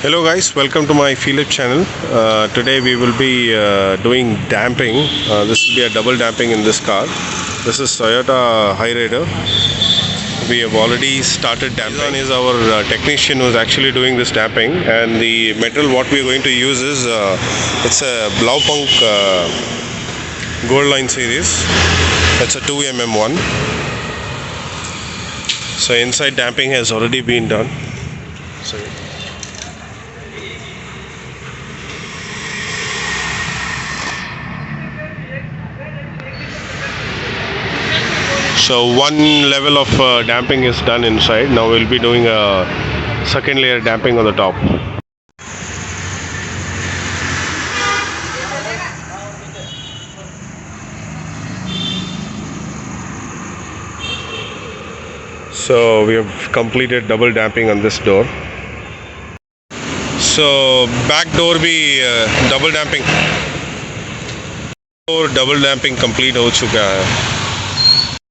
Hello guys, welcome to my FeelUP channel. Today we will be doing damping. This will be a double damping in this car. This is Toyota Hyryder. We have already started damping. This one is our technician who is actually doing this damping, and the metal what we are going to use is it's a Blaupankt gold line series. It's a 2mm one. So inside damping has already been done. So one level of damping is done inside. Now we'll be doing a second layer damping on the top. So we have completed double damping on this door. So back door भी double damping. और double damping complete हो चुका है.